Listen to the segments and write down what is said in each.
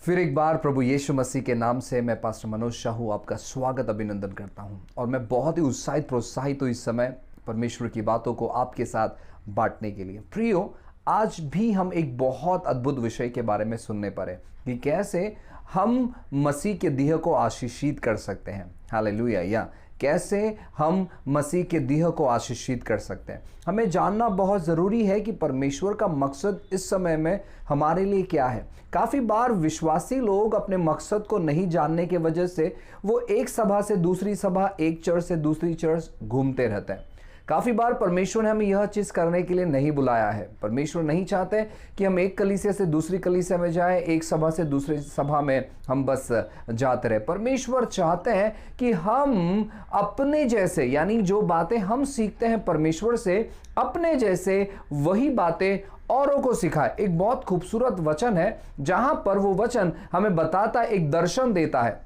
फिर एक बार प्रभु यीशु मसीह के नाम से मैं पास्टर मनोज शाहू आपका स्वागत अभिनंदन करता हूं और मैं बहुत ही उत्साहित प्रोत्साहित हूं इस समय परमेश्वर की बातों को आपके साथ बांटने के लिए। प्रियो, आज भी हम एक बहुत अद्भुत विषय के बारे में सुनने पर है कि कैसे हम मसीह के देह को आशीषित कर सकते हैं। हालेलुया। या कैसे हम मसीह के देह को आशीषित कर सकते हैं। हमें जानना बहुत ज़रूरी है कि परमेश्वर का मकसद इस समय में हमारे लिए क्या है। काफ़ी बार विश्वासी लोग अपने मकसद को नहीं जानने के वजह से वो एक सभा से दूसरी सभा, एक चर्च से दूसरी चर्च घूमते रहते हैं। काफ़ी बार परमेश्वर ने हमें यह चीज़ करने के लिए नहीं बुलाया है। परमेश्वर नहीं चाहते कि हम एक कलीसिया से दूसरी कलीसिया में जाएं, एक सभा से दूसरी सभा में हम बस जाते रहे। परमेश्वर चाहते हैं कि हम अपने जैसे, यानी जो बातें हम सीखते हैं परमेश्वर से, अपने जैसे वही बातें औरों को सिखाए। एक बहुत खूबसूरत वचन है जहां पर वो वचन हमें बताता है, एक दर्शन देता है।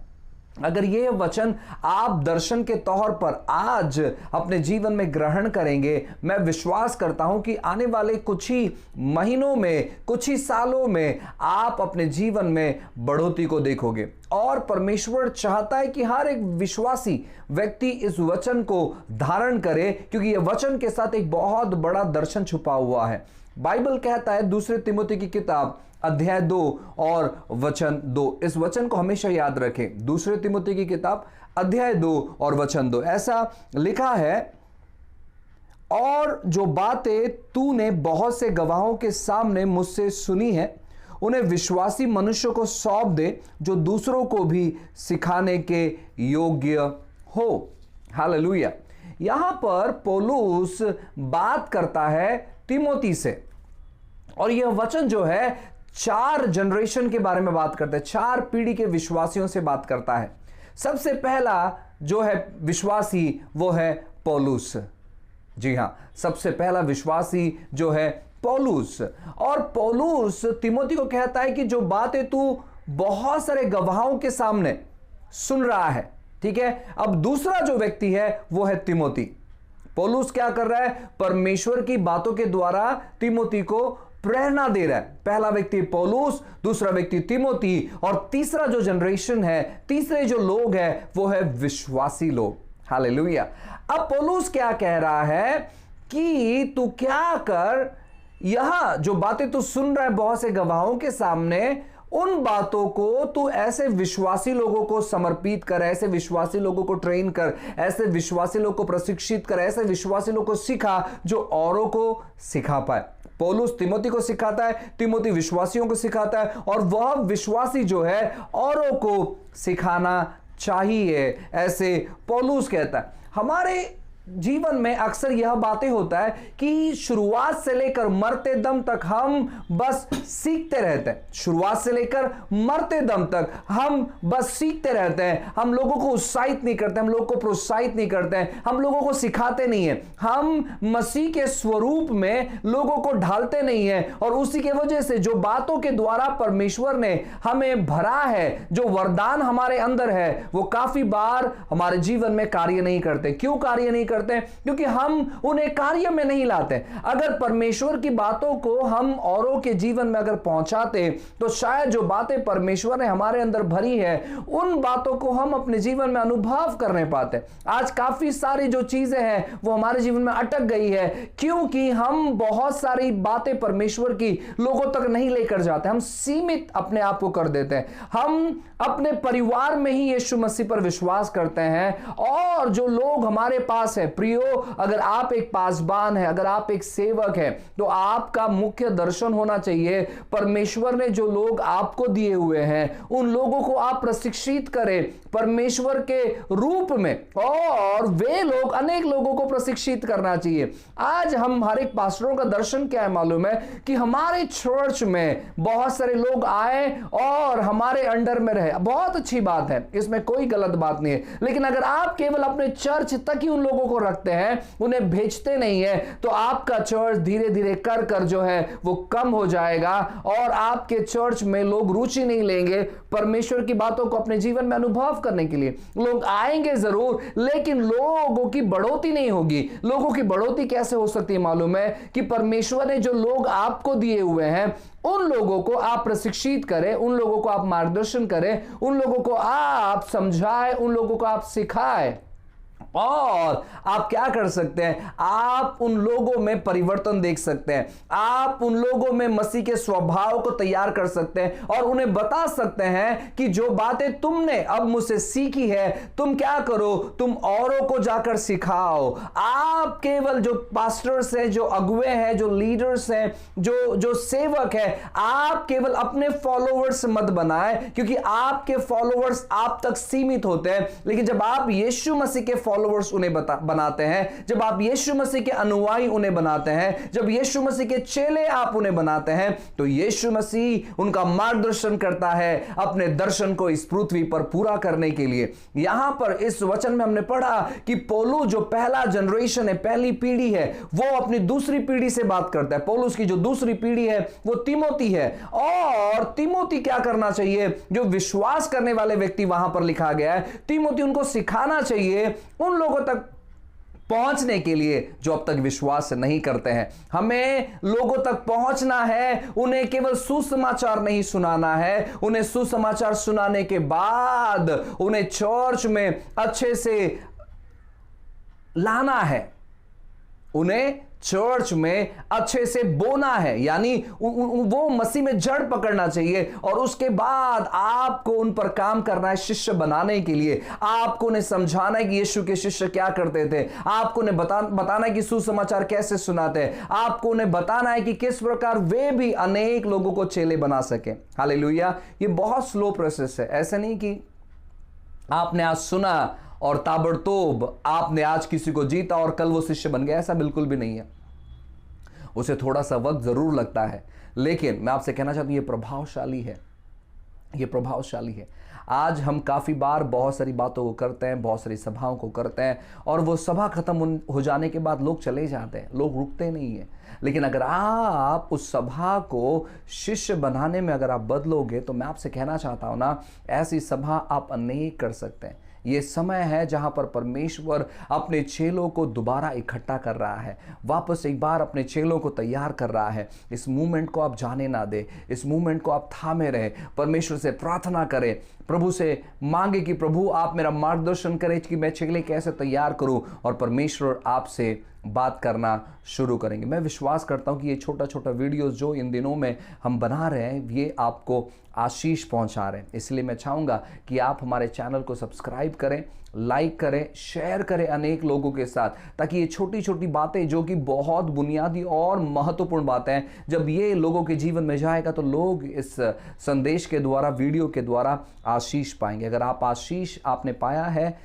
अगर ये वचन आप दर्शन के तौर पर आज अपने जीवन में ग्रहण करेंगे, मैं विश्वास करता हूं कि आने वाले कुछ ही महीनों में, कुछ ही सालों में आप अपने जीवन में बढ़ोतरी को देखोगे। और परमेश्वर चाहता है कि हर एक विश्वासी व्यक्ति इस वचन को धारण करे, क्योंकि यह वचन के साथ एक बहुत बड़ा दर्शन छुपा हुआ है। बाइबल कहता है, दूसरे तिमोथी की किताब अध्याय 2 और वचन 2, इस वचन को हमेशा याद रखें। दूसरे तिमोथी की किताब अध्याय 2 और वचन 2 ऐसा लिखा है, और जो बातें तूने बहुत से गवाहों के सामने मुझसे सुनी है, उन्हें विश्वासी मनुष्यों को सौंप दे, जो दूसरों को भी सिखाने के योग्य हो। हालेलुया। यहां पर पौलुस बात करता है तिमोथी से, और यह वचन जो है 4 जनरेशन के बारे में बात करता है, 4 पीढ़ी के विश्वासियों से बात करता है। सबसे पहला जो है विश्वासी वो है पौलुस। जी हां, सबसे पहला विश्वासी जो है पौलुस। और पौलुस तिमोथी को कहता है कि जो बातें तू बहुत सारे गवाहों के सामने सुन रहा है, ठीक है। अब दूसरा जो व्यक्ति है वो है तिमोथी। पौलुस क्या कर रहा है? परमेश्वर की बातों के द्वारा तिमोथी को प्रेरणा दे रहा है। पहला व्यक्ति पौलुस, दूसरा व्यक्ति तिमोथी, और तीसरा जो जनरेशन है, तीसरे जो लोग हैं वो है विश्वासी लोग। हालेलुया। अब पौलुस क्या कह रहा है कि तू क्या कर, यह जो बातें तू सुन रहा है बहुत से गवाहों के सामने, उन बातों को तू ऐसे विश्वासी लोगों को समर्पित कर, ऐसे विश्वासी लोगों को ट्रेन कर, ऐसे विश्वासी लोगों को प्रशिक्षित कर, ऐसे विश्वासी लोगों को सिखा जो औरों को सिखा पाए। पौलुस तिमोथी को सिखाता है, तिमोथी विश्वासियों को सिखाता है, और वह विश्वासी जो है औरों को सिखाना चाहिए, ऐसे पौलुस कहता है। हमारे जीवन में अक्सर यह बातें होता है कि शुरुआत से लेकर मरते दम तक हम बस सीखते रहते हैं। शुरुआत से लेकर मरते दम तक हम बस सीखते रहते हैं। हम लोगों को उत्साहित नहीं करते, हम लोगों को प्रोत्साहित नहीं करते हैं, हम लोगों को सिखाते नहीं है, हम मसीह के स्वरूप में लोगों को ढालते नहीं है। और उसी के वजह से जो बातों के द्वारा परमेश्वर ने हमें भरा है, जो वरदान हमारे अंदर है, वो काफी बार हमारे जीवन में कार्य नहीं करते। क्यों कार्य नहीं करते? क्योंकि हम उन्हें कार्य में नहीं लाते। अगर परमेश्वर की बातों को हम औरों के जीवन में अगर पहुंचाते, तो शायद जो बातें परमेश्वर ने हमारे अंदर भरी है, उन बातों को हम अपने जीवन में अनुभव करने पाते। आज काफी सारी जो चीजें हैं वो हमारे जीवन में अटक गई है, क्योंकि हम बहुत सारी बातें परमेश्वर की लोगों तक नहीं लेकर जाते। हम सीमित अपने आप को कर देते हैं। हम अपने परिवार में ही यीशु मसीह पर विश्वास करते हैं, और जो लोग हमारे पास है, प्रियो, अगर आप एक पासबान है, अगर आप एक सेवक है, तो आपका मुख्य दर्शन होना चाहिए परमेश्वर ने जो लोग आपको दिए हुए हैं, उन लोगों को आप प्रशिक्षित करें परमेश्वर के रूप में, और वे लोग अनेक लोगों को प्रशिक्षित करना चाहिए। आज हम हर एक पास्टरों का दर्शन क्या है मालूम है? कि हमारे चर्च में बहुत सारे लोग आए और हमारे अंडर में रहे। बहुत अच्छी बात है, इसमें कोई गलत बात नहीं है, लेकिन अगर आप केवल अपने चर्च तक ही उन लोगों को रखते हैं, उन्हें भेजते नहीं है, तो आपका चर्च धीरे धीरे कर कर जो है वो कम हो जाएगा और आपके चर्च में लोग रुचि नहीं लेंगे परमेश्वर की बातों को अपने जीवन में अनुभव करने के लिए। लोग आएंगे जरूर, लेकिन लोगों की बढ़ोतरी नहीं होगी। लोगों की बढ़ोतरी कैसे हो सकती है मालूम है? कि परमेश्वर ने जो लोग आपको दिए हुए हैं उन लोगों को आप प्रशिक्षित करें, उन लोगों को आप मार्गदर्शन करें, उन लोगों को आप समझाएं, उन लोगों को आप सिखाएं। और आप क्या कर सकते हैं? आप उन लोगों में परिवर्तन देख सकते हैं, आप उन लोगों में मसीह के स्वभाव को तैयार कर सकते हैं और उन्हें बता सकते हैं कि जो बातें तुमने अब मुझसे सीखी है तुम क्या करो, तुम औरों को जाकर सिखाओ। आप केवल जो पास्टर्स हैं, जो अगुए हैं, जो लीडर्स हैं, जो सेवक है, आप केवल अपने फॉलोअर्स मत बनाएं, क्योंकि आपके फॉलोअर्स आप तक सीमित होते हैं। लेकिन जब आप यीशु मसीह के फॉलोअर्स उन्हें बनाते हैं, जब आप यीशु मसीह के अनुयायी उन्हें बनाते हैं, जब यीशु मसीह के चेले आप उन्हें बनाते हैं, तो यीशु मसीह उनका मार्गदर्शन करता है अपने दर्शन को इस पृथ्वी पर पूरा करने के लिए। यहां पर इस वचन में हमने पढ़ा कि पौलुस जो पहला जनरेशन है, पहली पीढ़ी है, वो अपनी दूसरी पीढ़ी से बात करता है। पौलुस की जो दूसरी पीढ़ी है वो तिमोथी है। और तिमोथी क्या करना चाहिए? जो विश्वास करने वाले व्यक्ति वहां पर लिखा गया है, तिमोथी उनको सिखाना चाहिए उन लोगों तक पहुंचने के लिए जो अब तक विश्वास नहीं करते हैं। हमें लोगों तक पहुंचना है, उन्हें केवल सुसमाचार नहीं सुनाना है, उन्हें सुसमाचार सुनाने के बाद उन्हें चर्च में अच्छे से लाना है, उन्हें चर्च में अच्छे से बोना है, यानी वो मसीह में जड़ पकड़ना चाहिए। और उसके बाद आपको उन पर काम करना है शिष्य बनाने के लिए। आपको उन्हें समझाना है कि यीशु के शिष्य क्या करते थे, आपको उन्हें बताना है कि सुसमाचार कैसे सुनाते हैं, आपको उन्हें बताना है कि किस प्रकार वे भी अनेक लोगों को चेले बना सके। हालेलुया। ये बहुत स्लो प्रोसेस है। ऐसा नहीं कि आपने आज सुना और ताबड़तोब आपने आज किसी को जीता और कल वो शिष्य बन गया, ऐसा बिल्कुल भी नहीं है। उसे थोड़ा सा वक्त जरूर लगता है, लेकिन मैं आपसे कहना चाहता हूं ये प्रभावशाली है, ये प्रभावशाली है। आज हम काफ़ी बार बहुत सारी बातों को करते हैं, बहुत सारी सभाओं को करते हैं और वो सभा खत्म हो जाने के बाद लोग चले जाते हैं, लोग रुकते नहीं हैं। लेकिन अगर आप उस सभा को शिष्य बनाने में अगर आप बदलोगे, तो मैं आपसे कहना चाहता हूं ना, ऐसी सभा आप अनेक कर सकते हैं। ये समय है जहां पर परमेश्वर अपने चेलों को दोबारा इकट्ठा कर रहा है, वापस एक बार अपने चेलों को तैयार कर रहा है। इस मूवमेंट को आप जाने ना दें, इस मूवमेंट को आप थामे रहें। परमेश्वर से प्रार्थना करें, प्रभु से मांगे कि प्रभु आप मेरा मार्गदर्शन करें कि मैं चेले कैसे तैयार करूं, और परमेश्वर आपसे बात करना शुरू करेंगे। मैं विश्वास करता हूं कि ये छोटा छोटा वीडियोस जो इन दिनों में हम बना रहे हैं, ये आपको आशीष पहुंचा रहे हैं। इसलिए मैं चाहूँगा कि आप हमारे चैनल को सब्सक्राइब करें, लाइक करें, शेयर करें अनेक लोगों के साथ, ताकि ये छोटी छोटी बातें जो कि बहुत बुनियादी और महत्वपूर्ण बातें हैं, जब ये लोगों के जीवन में जाएगा तो लोग इस संदेश के द्वारा, वीडियो के द्वारा आशीष पाएंगे। अगर आप आशीष आपने पाया है,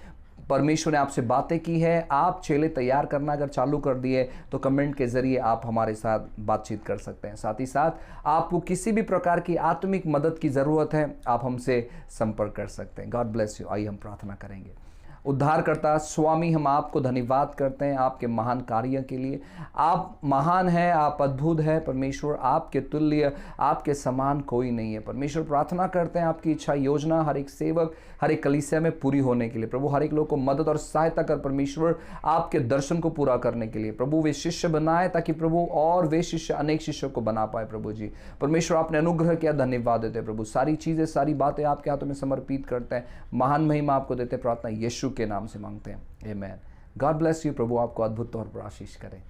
परमेश्वर ने आपसे बातें की है, आप चेले तैयार करना अगर चालू कर दिए, तो कमेंट के जरिए आप हमारे साथ बातचीत कर सकते हैं। साथ ही साथ आपको किसी भी प्रकार की आत्मिक मदद की ज़रूरत है, आप हमसे संपर्क कर सकते हैं। God bless you. आइए हम प्रार्थना करेंगे। उद्धारकर्ता स्वामी, हम आपको धन्यवाद करते हैं आपके महान कार्य के लिए। आप महान हैं, आप अद्भुत हैं परमेश्वर, आपके तुल्य, आपके समान कोई नहीं है। परमेश्वर प्रार्थना करते हैं आपकी इच्छा योजना हर एक सेवक, हर एक कलीसिया में पूरी होने के लिए। प्रभु हर एक लोग को मदद और सहायता कर परमेश्वर, आपके दर्शन को पूरा करने के लिए। प्रभु वे शिष्य बनाए, ताकि प्रभु और वे शिष्य अनेक शिष्यों को बना पाए। प्रभु जी परमेश्वर आपने अनुग्रह किया, धन्यवाद देते प्रभु। सारी चीज़ें, सारी बातें आपके हाथों में समर्पित करते हैं। महान महिमा आपको देते, प्रार्थना यीशु के नाम से मांगते हैं, आमीन। God bless you. प्रभु आपको अद्भुत तौर पर आशीष करें।